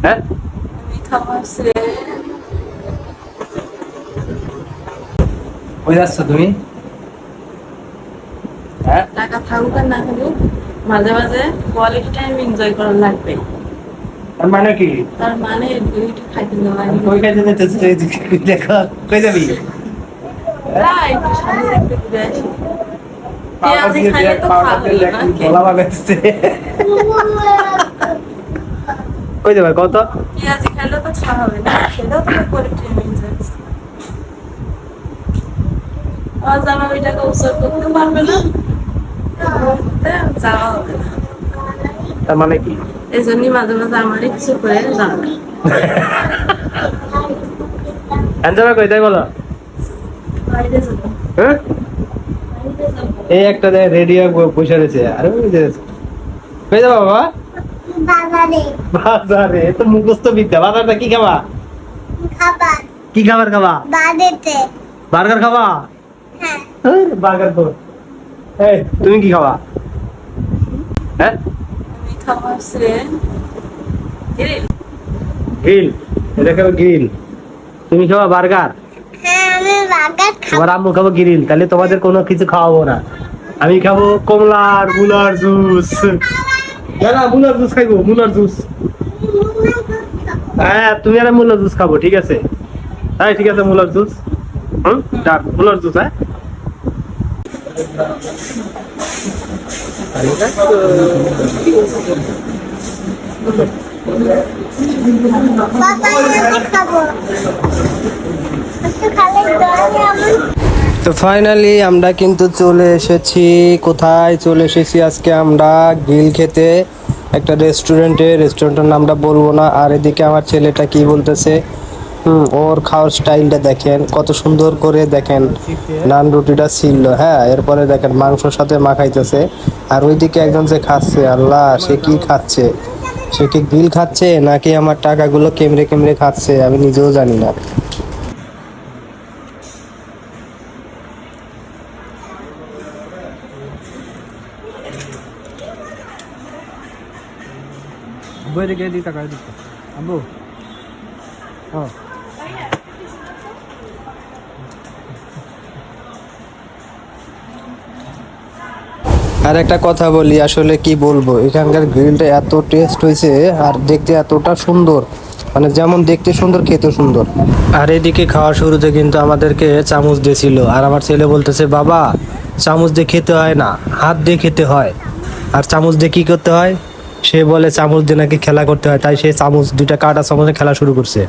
হ্যাঁ কই যাচ্ছ তুমি? হ্যাঁ টাকা থাকুক আর না থাকুক, মাঝে মাঝে কোয়ালিটি টাইম এনজয় করা লাগবে। তার মানে কি? তার মানে দুইটা খাইতে দেওয়া কই খাইতে যেতেছ? দেখো কই যাবি? একটু সামনে একটু ঘুরে আসি। পেঁয়াজি খাইলে তো খাওয়া হলো না গলা বাগাচ্ছে। কই যাবে কত? পেঁয়াজি খাইলে তো খাওয়া হবে না, খেলেও তো কোয়ালিটি টাইম এনজয়। আজ আমার ওইটাকে উৎসর্গ করতে পারবে না, যাওয়া হবে না। তার মানে কি? এই জন্যই মাঝে মাঝে আমারই কিছু করে যাবে। অ্যান্সার কই তাই বলো? বাইরে যাবো, হ্যাঁ বাইরে যাবো। এই একটা রেডিও বসে রয়েছে। আরে ওই যে কই যাবা বাবা? বাজারে বাজারে। তো মুখস্থ বিদ্যা। বাজারটা কি খাবা? খাবার কি খাবার খাবা? বাড়িতে। বার্গার খাবা? হ্যাঁ বার্গার তো। এই তুমি কি খাবা? হ্যাঁ আমি খাবো হচ্ছে গ্রিল। গ্রিল। এটা খাবো গ্রিল। তুমি খাবা বার্গার। হ্যাঁ আমি বার্গার খাবো। তোমার আম্মু খাবো গ্রিল। তাহলে তোমাদের কোনো কিছু খাওয়াবো না। আমি খাবো কমলার মুলার জুস। না মুলার জুস খাইবো, মুলার জুস। হ্যাঁ তুমি আর মুলার জুস খাবো, ঠিক আছে? হ্যাঁ ঠিক আছে, মুলার জুস। ডাক মুলার জুস। হ্যাঁ বাবা আমি খাবো। একটু খালে দোকানে আমার তো ফাইনালি আমরা কিন্তু চলে এসেছি। কোথায় চলে এসেছি আজকে? আমরা গ্রিল খেতে একটা রেস্টুরেন্টের নামটা বলবো না। আর এদিকে আমার ছেলেটা কি বলতেছে, ওর খাওয়ার স্টাইলটা দেখেন, কত সুন্দর করে দেখেন নান রুটিটা ছিল। হ্যাঁ এরপরে দেখেন মাংসর সাথে মাখাইতেছে। আর ওইদিকে একজন যে খাচ্ছে, আল্লাহ সে কি খাচ্ছে? সে কি গ্রিল খাচ্ছে নাকি আমার টাকাগুলো কেমড়ে কেমড়ে খাচ্ছে? আমি নিজেও জানি না। বই রেখে দিই টাকা দিতে আব্বু। হ্যাঁ আর একটা কথা বলি, আসলে কি বলবো, এখানকার গ্রিলটা এত টেস্ট হয়েছে আর দেখতে এতটা সুন্দর, মানে যেমন দেখতে সুন্দর খেতে সুন্দর। আর এদিকে খাওয়ার শুরুতে কিন্তু আমাদেরকে চামচ দিয়েছিল। আর আমার ছেলে বলতেছে, বাবা চামচ দিয়ে খেতে হয় না, হাত দিয়ে খেতে হয়। আর চামচ দিয়ে কি করতে হয়? সে বলে চামচ দিয়ে নাকি খেলা করতে হয়, তাই সে চামচ দুইটা কাটা চামচে খেলা শুরু করছে।